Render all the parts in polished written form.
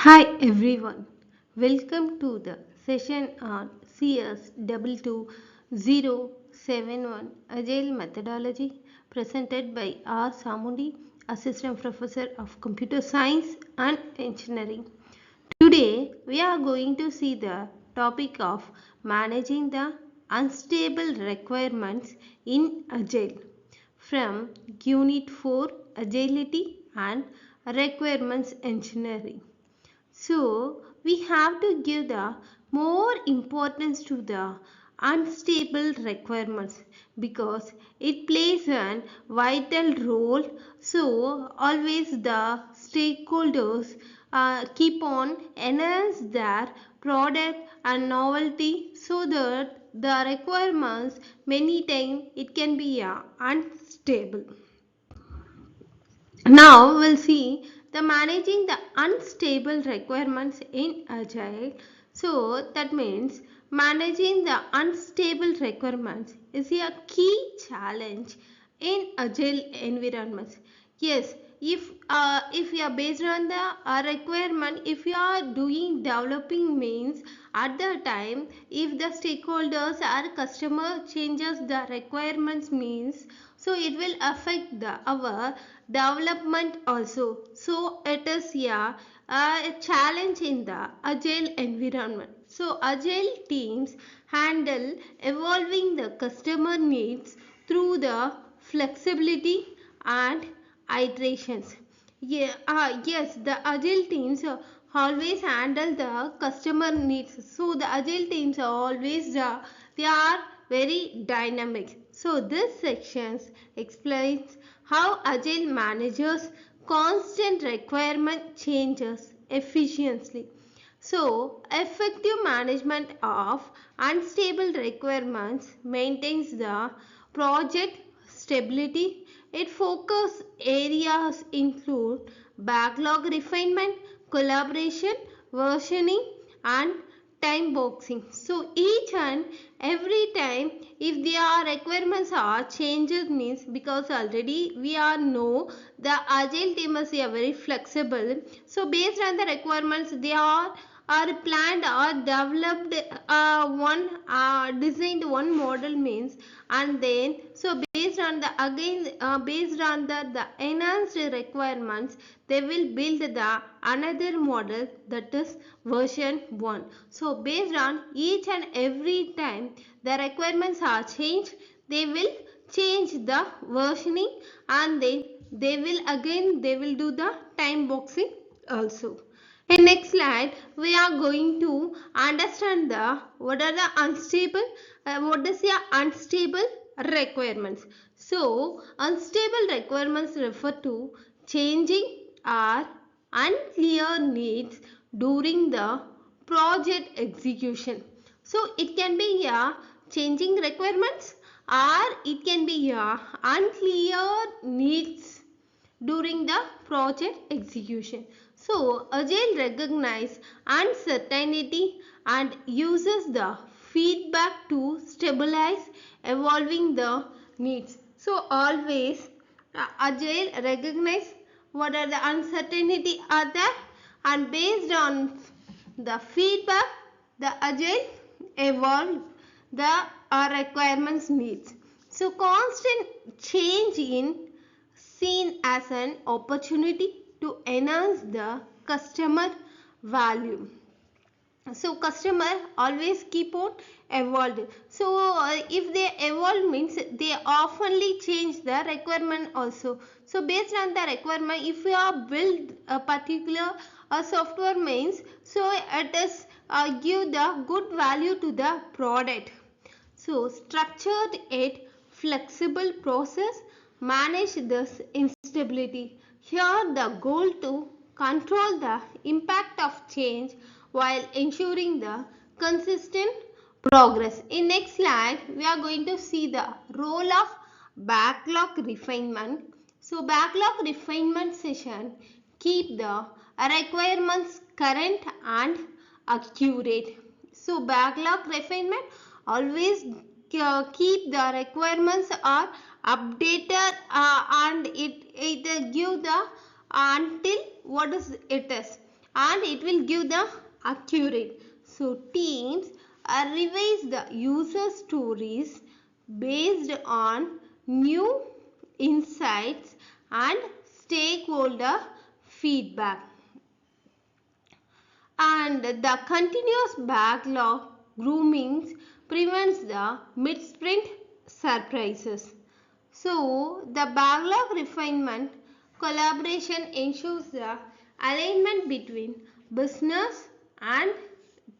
Hi everyone, welcome to the session on CS22071 Agile Methodology presented by R. Samundi, Assistant Professor of Computer Science and Engineering. Today we are going to see the topic of managing the unstable requirements in Agile from Unit 4 Agility and Requirements Engineering. So, we have to give the more importance to the unstable requirements because it plays a vital role. So, always the stakeholders keep on enhance their product and novelty so that the requirements many times it can be unstable. Now we'll see the managing the unstable requirements in Agile. So that means managing the unstable requirements is a key challenge in Agile environments. Yes, if you are based on the requirement, if you are doing developing means at the time, if the stakeholders or customer changes the requirements means, so it will affect our development also. So it is a challenge in the agile environment. So agile teams handle evolving the customer needs through the flexibility and iterations. Yes, the agile teams always handle the customer needs. So the agile teams are always they are very dynamic. So this section explains how agile managers constant requirement changes efficiently. So, effective management of unstable requirements maintains the project stability. Its focus areas include backlog refinement, collaboration, versioning, and time boxing. So each and every time if their requirements are changed means, because already we are know the agile team is very flexible, so based on the requirements they are planned or developed one designed one model means, and then so based on the again based on the enhanced requirements they will build the another model, that is version 1. So based on each and every time the requirements are changed, they will change the versioning, and then they will do the time boxing also. In next slide, we are going to understand the what are the unstable, what is the unstable requirements. So, unstable requirements refer to changing or unclear needs during the project execution. So, it can be changing requirements, or it can be unclear needs during the project execution. So, Agile recognizes uncertainty and uses the feedback to stabilize evolving the needs. So, always Agile recognize what are the uncertainty are there, and based on the feedback, the Agile evolve the requirements needs. So, constant change in seen as an opportunity to enhance the customer value. So customer always keep on evolving. So if they evolve means they oftenly change the requirement also. So based on the requirement, if you are build a particular software means, so it is give the good value to the product. So structured yet flexible process manage this instability. Here the goal to control the impact of change while ensuring the consistent progress. In next slide, we are going to see the role of backlog refinement. So backlog refinement session keep the requirements current and accurate. So backlog refinement always keep the requirements are updated, and it give the until what is it is. and it will give the accurate. So teams revise the user stories based on new insights and stakeholder feedback. And the continuous backlog grooming prevents the mid-sprint surprises. So, the backlog refinement collaboration ensures the alignment between business and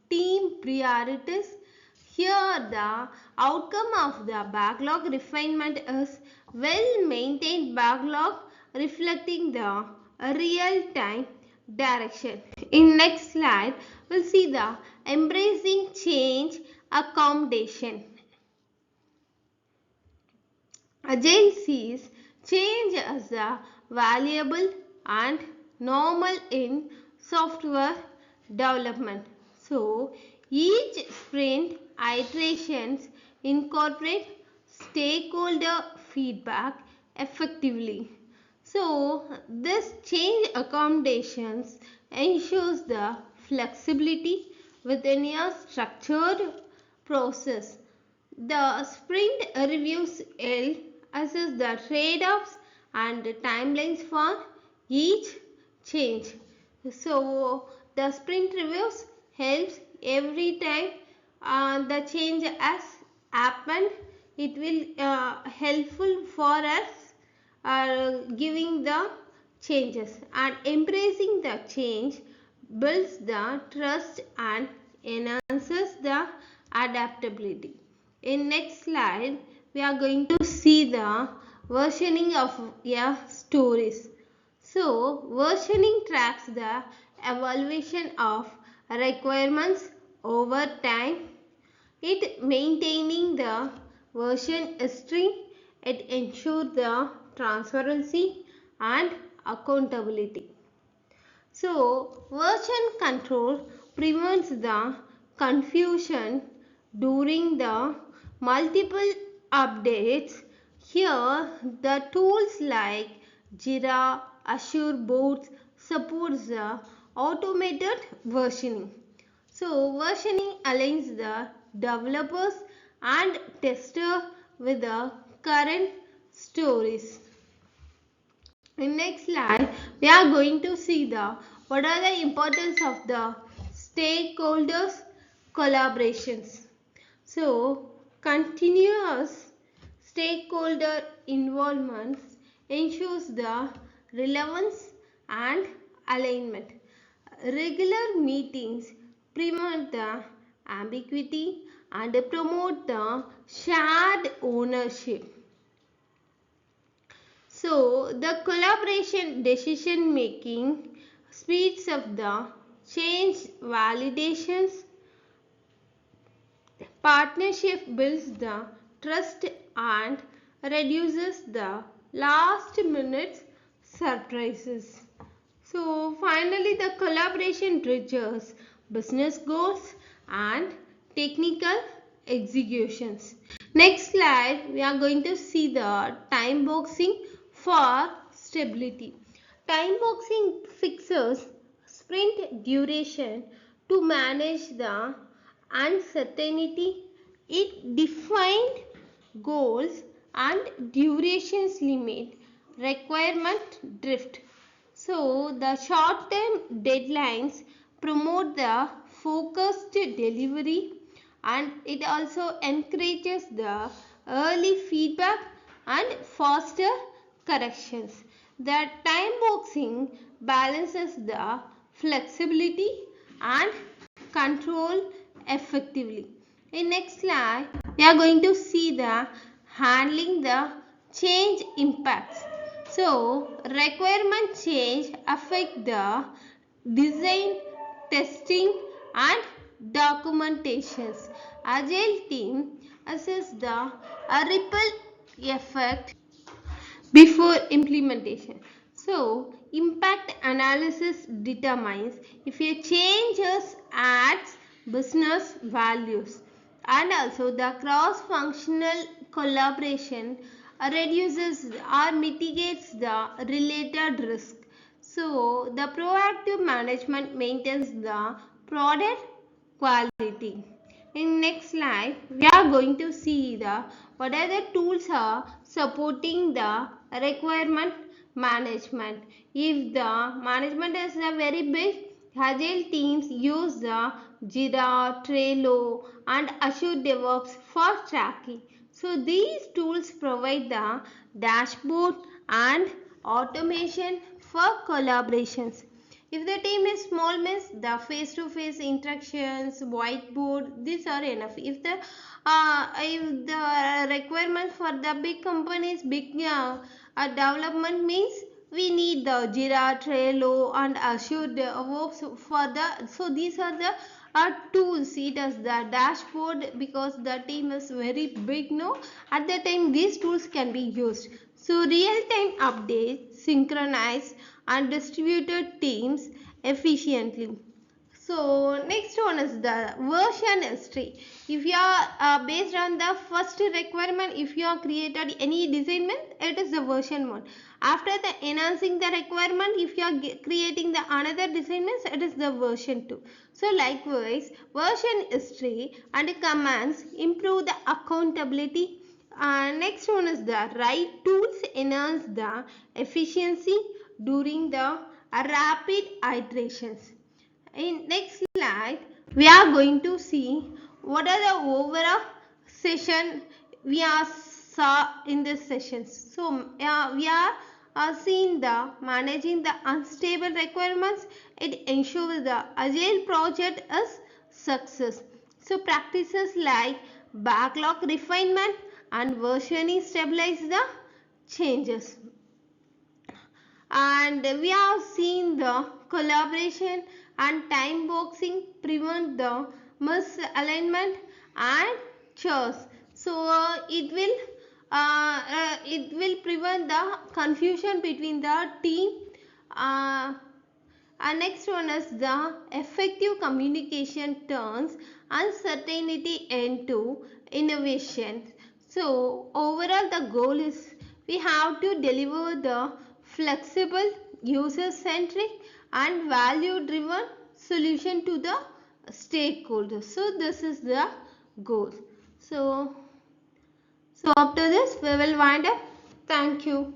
team priorities. Here, the outcome of the backlog refinement is well maintained backlog reflecting the real time direction. In next slide, we'll see the embracing change accommodation. Agile sees change as a valuable and normal in software development. So, each sprint iterations incorporate stakeholder feedback effectively. So, this change accommodations ensures the flexibility within a structured process. The sprint reviews will assess the trade-offs and timelines for each change. So the sprint reviews helps every time the change has happened. It will helpful for us giving the changes, and embracing the change builds the trust and enhances the adaptability. In next slide, we are going to see the versioning of stories. So, versioning tracks the evaluation of requirements over time. It maintaining the version history. It ensures the transparency and accountability. So, version control prevents the confusion during the multiple updates. Here, the tools like Jira, Azure Boards supports the automated versioning. So, versioning aligns the developers and tester with the current stories. In next slide, we are going to see the what are the importance of the stakeholders collaborations. So, continuous stakeholder involvement ensures the relevance and alignment. Regular meetings prevent the ambiguity and promote the shared ownership. So, the collaboration decision making speeds up the change validations. Partnership builds the trust and reduces the last minute surprises. So, finally, the collaboration bridges business goals and technical executions. Next slide, we are going to see the time boxing for stability. Time boxing fixes sprint duration to manage the uncertainty. It defined goals and durations limit requirement drift. So the short term deadlines promote the focused delivery, and it also encourages the early feedback and faster corrections. The time boxing balances the flexibility and control effectively. In next slide, we are going to see the handling the change impacts. So, requirement change affect the design, testing and documentations. Agile team assess the ripple effect before implementation. So, impact analysis determines if a changes adds business values, and also the cross functional collaboration reduces or mitigates the related risk. So the proactive management maintains the product quality. In next slide, we are going to see the what are the tools are supporting the requirement management. If the management is a very big, agile teams use the Jira, Trello, and Azure DevOps for tracking. So these tools provide the dashboard and automation for collaborations. If the team is small, means the face-to-face interactions, whiteboard, these are enough. If the requirement for the big companies, big development means we need the Jira, Trello, and Azure DevOps for the. So these are the tools. It is the dashboard because the team is very big. No, at the time these tools can be used. So real-time updates, synchronized and distributed teams efficiently. So next one is the version history. If you are based on the first requirement, if you have created any design, it is the version 1. After the enhancing the requirement, if you are creating the another design, it is the version 2. So likewise, version history and commands improve the accountability. Next one is the right tools enhance the efficiency during the rapid iterations. In next slide, we are going to see what are the overall session we are saw in this session. So we are seeing the managing the unstable requirements. It ensures the agile project is success. So practices like backlog refinement and versioning stabilize the changes. And we have seen the collaboration and time boxing prevent the misalignment and chores. So it will prevent the confusion between the team. And next one is the effective communication turns uncertainty into innovation. So overall the goal is we have to deliver the flexible, user centric and value driven solution to the stakeholders. So this is the goal. So after this we will wind up. Thank you.